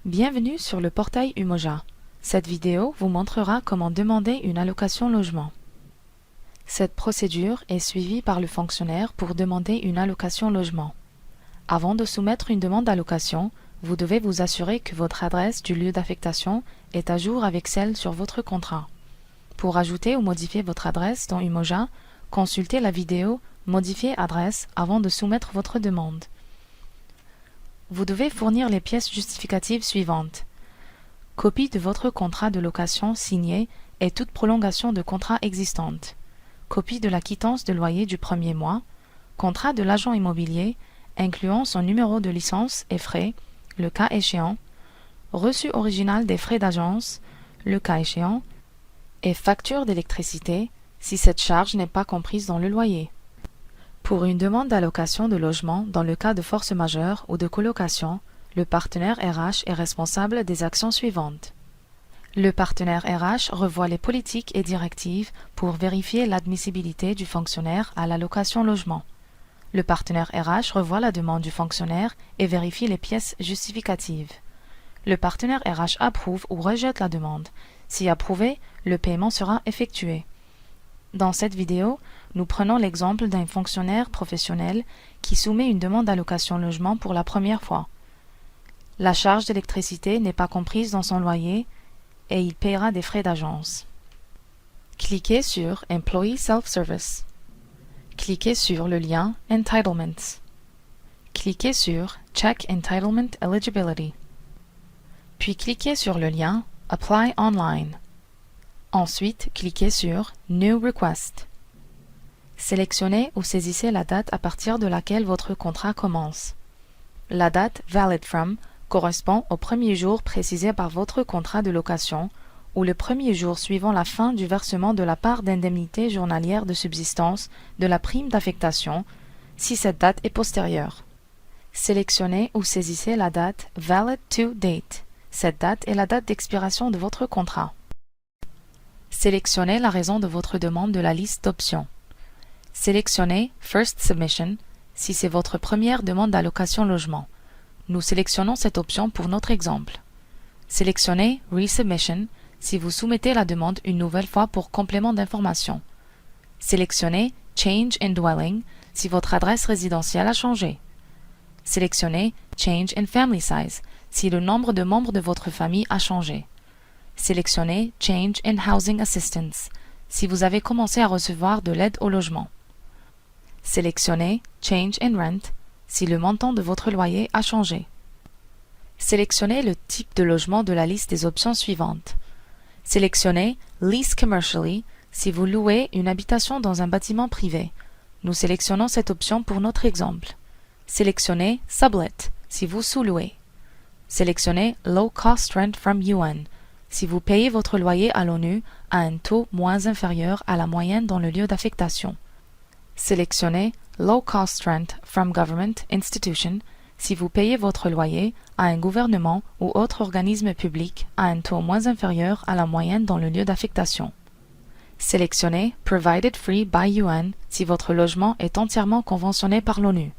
Bienvenue sur le portail Umoja. Cette vidéo vous montrera comment demander une allocation logement. Cette procédure est suivie par le fonctionnaire pour demander une allocation logement. Avant de soumettre une demande d'allocation, vous devez vous assurer que votre adresse du lieu d'affectation est à jour avec celle sur votre contrat. Pour ajouter ou modifier votre adresse dans Umoja, consultez la vidéo « Modifier adresse » avant de soumettre votre demande. Vous devez fournir les pièces justificatives suivantes. Copie de votre contrat de location signé et toute prolongation de contrat existante. Copie de la quittance de loyer du premier mois. Contrat de l'agent immobilier, incluant son numéro de licence et frais, le cas échéant. Reçu original des frais d'agence, le cas échéant. Et facture d'électricité, si cette charge n'est pas comprise dans le loyer. Pour une demande d'allocation de logement dans le cas de force majeure ou de colocation, le partenaire RH est responsable des actions suivantes. Le partenaire RH revoit les politiques et directives pour vérifier l'admissibilité du fonctionnaire à l'allocation logement. Le partenaire RH revoit la demande du fonctionnaire et vérifie les pièces justificatives. Le partenaire RH approuve ou rejette la demande. Si approuvé, le paiement sera effectué. Dans cette vidéo, nous prenons l'exemple d'un fonctionnaire professionnel qui soumet une demande d'allocation logement pour la première fois. La charge d'électricité n'est pas comprise dans son loyer et il paiera des frais d'agence. Cliquez sur Employee Self-Service. Cliquez sur le lien Entitlements. Cliquez sur Check Entitlement Eligibility. Puis cliquez sur le lien Apply Online. Ensuite, cliquez sur New Request. Sélectionnez ou saisissez la date à partir de laquelle votre contrat commence. La date Valid From correspond au premier jour précisé par votre contrat de location ou le premier jour suivant la fin du versement de la part d'indemnité journalière de subsistance de la prime d'affectation, si cette date est postérieure. Sélectionnez ou saisissez la date Valid To Date. Cette date est la date d'expiration de votre contrat. Sélectionnez la raison de votre demande de la liste d'options. Sélectionnez First Submission si c'est votre première demande d'allocation logement. Nous sélectionnons cette option pour notre exemple. Sélectionnez Resubmission si vous soumettez la demande une nouvelle fois pour complément d'information. Sélectionnez Change in Dwelling si votre adresse résidentielle a changé. Sélectionnez Change in Family Size si le nombre de membres de votre famille a changé. Sélectionnez Change in Housing Assistance si vous avez commencé à recevoir de l'aide au logement. Sélectionnez Change in Rent si le montant de votre loyer a changé. Sélectionnez le type de logement de la liste des options suivantes. Sélectionnez Lease Commercially si vous louez une habitation dans un bâtiment privé. Nous sélectionnons cette option pour notre exemple. Sélectionnez Sublet si vous sous-louez. Sélectionnez Low Cost Rent from UN si vous payez votre loyer à l'ONU à un taux moins inférieur à la moyenne dans le lieu d'affectation. Sélectionnez Low Cost Rent from Government Institution si vous payez votre loyer à un gouvernement ou autre organisme public à un taux moins inférieur à la moyenne dans le lieu d'affectation. Sélectionnez Provided Free by UN si votre logement est entièrement conventionné par l'ONU.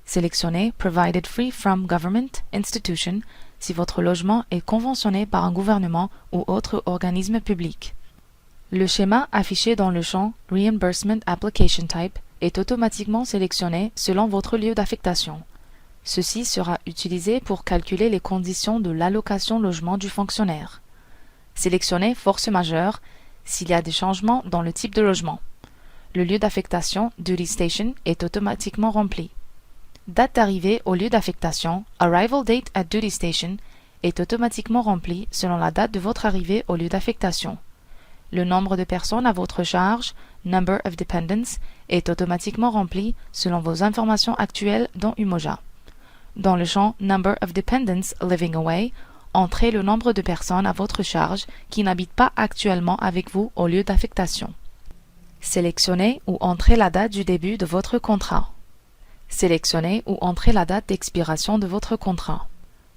Sélectionnez Provided Free from Government Institution si votre logement est conventionné par un gouvernement ou autre organisme public. Le schéma affiché dans le champ Reimbursement Application Type est automatiquement sélectionné selon votre lieu d'affectation. Ceci sera utilisé pour calculer les conditions de l'allocation logement du fonctionnaire. Sélectionnez Force majeure s'il y a des changements dans le type de logement. Le lieu d'affectation Duty Station est automatiquement rempli. Date d'arrivée au lieu d'affectation Arrival Date at Duty Station est automatiquement rempli selon la date de votre arrivée au lieu d'affectation. Le nombre de personnes à votre charge, Number of Dependents, est automatiquement rempli selon vos informations actuelles dans Umoja. Dans le champ Number of Dependents Living Away, entrez le nombre de personnes à votre charge qui n'habitent pas actuellement avec vous au lieu d'affectation. Sélectionnez ou entrez la date du début de votre contrat. Sélectionnez ou entrez la date d'expiration de votre contrat.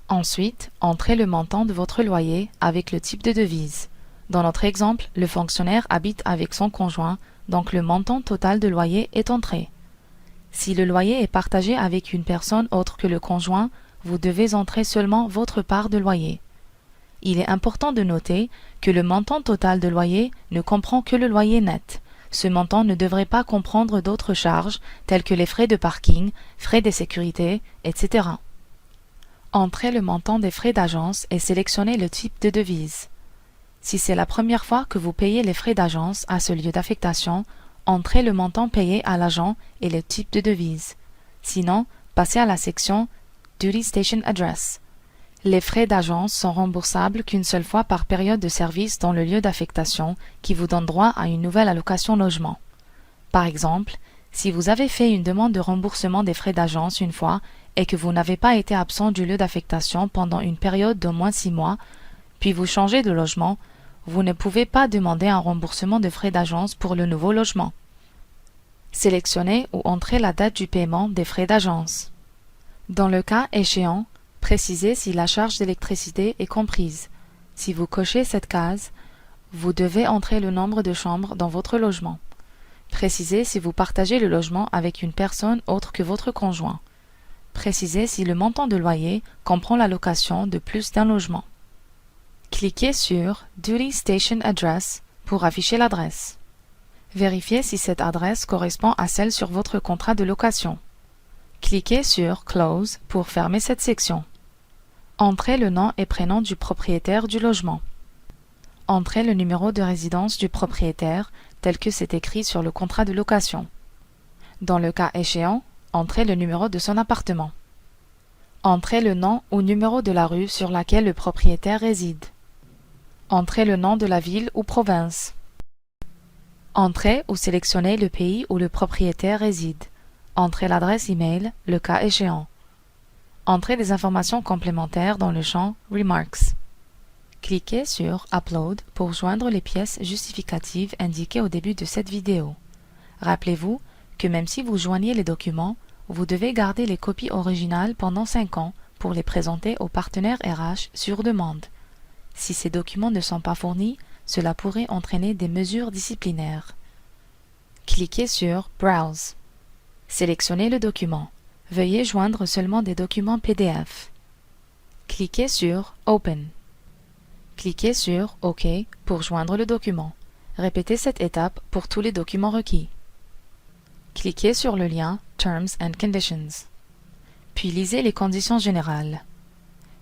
Ensuite, entrez le montant de votre loyer avec le type de devise. Dans notre exemple, le fonctionnaire habite avec son conjoint, donc le montant total de loyer est entré. Si le loyer est partagé avec une personne autre que le conjoint, vous devez entrer seulement votre part de loyer. Il est important de noter que le montant total de loyer ne comprend que le loyer net. Ce montant ne devrait pas comprendre d'autres charges telles que les frais de parking, frais de sécurité, etc. Entrez le montant des frais d'agence et sélectionnez le type de devise. Si c'est la première fois que vous payez les frais d'agence à ce lieu d'affectation, entrez le montant payé à l'agent et le type de devise. Sinon, passez à la section Duty Station Address. Les frais d'agence sont remboursables qu'une seule fois par période de service dans le lieu d'affectation qui vous donne droit à une nouvelle allocation logement. Par exemple, si vous avez fait une demande de remboursement des frais d'agence une fois et que vous n'avez pas été absent du lieu d'affectation pendant une période d'au moins 6 mois, puis vous changez de logement, vous ne pouvez pas demander un remboursement de frais d'agence pour le nouveau logement. Sélectionnez ou entrez la date du paiement des frais d'agence. Dans le cas échéant, précisez si la charge d'électricité est comprise. Si vous cochez cette case, vous devez entrer le nombre de chambres dans votre logement. Précisez si vous partagez le logement avec une personne autre que votre conjoint. Précisez si le montant de loyer comprend la location de plus d'un logement. Cliquez sur Duty Station Address pour afficher l'adresse. Vérifiez si cette adresse correspond à celle sur votre contrat de location. Cliquez sur Close pour fermer cette section. Entrez le nom et prénom du propriétaire du logement. Entrez le numéro de résidence du propriétaire tel que c'est écrit sur le contrat de location. Dans le cas échéant, entrez le numéro de son appartement. Entrez le nom ou numéro de la rue sur laquelle le propriétaire réside. Entrez le nom de la ville ou province. Entrez ou sélectionnez le pays où le propriétaire réside. Entrez l'adresse email, le cas échéant. Entrez des informations complémentaires dans le champ Remarks. Cliquez sur Upload pour joindre les pièces justificatives indiquées au début de cette vidéo. Rappelez-vous que même si vous joignez les documents, vous devez garder les copies originales pendant 5 ans pour les présenter au partenaire RH sur demande. Si ces documents ne sont pas fournis, cela pourrait entraîner des mesures disciplinaires. Cliquez sur Browse. Sélectionnez le document. Veuillez joindre seulement des documents PDF. Cliquez sur Open. Cliquez sur OK pour joindre le document. Répétez cette étape pour tous les documents requis. Cliquez sur le lien Terms and Conditions. Puis lisez les conditions générales.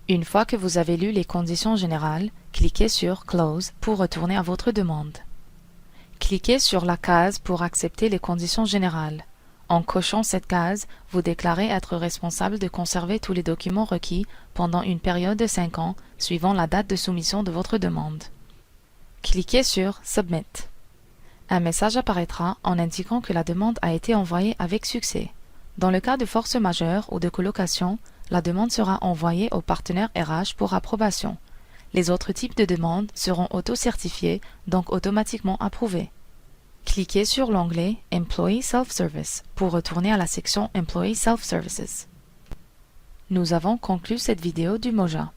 Une fois que vous avez lu les conditions générales, cliquez sur Close pour retourner à votre demande. Cliquez sur la case pour accepter les conditions générales. En cochant cette case, vous déclarez être responsable de conserver tous les documents requis pendant une période de 5 ans, suivant la date de soumission de votre demande. Cliquez sur Submit. Un message apparaîtra en indiquant que la demande a été envoyée avec succès. Dans le cas de force majeure ou de colocation, la demande sera envoyée au partenaire RH pour approbation. Les autres types de demandes seront auto-certifiés, donc automatiquement approuvés. Cliquez sur l'onglet Employee Self-Service pour retourner à la section Employee Self-Services. Nous avons conclu cette vidéo du Moja.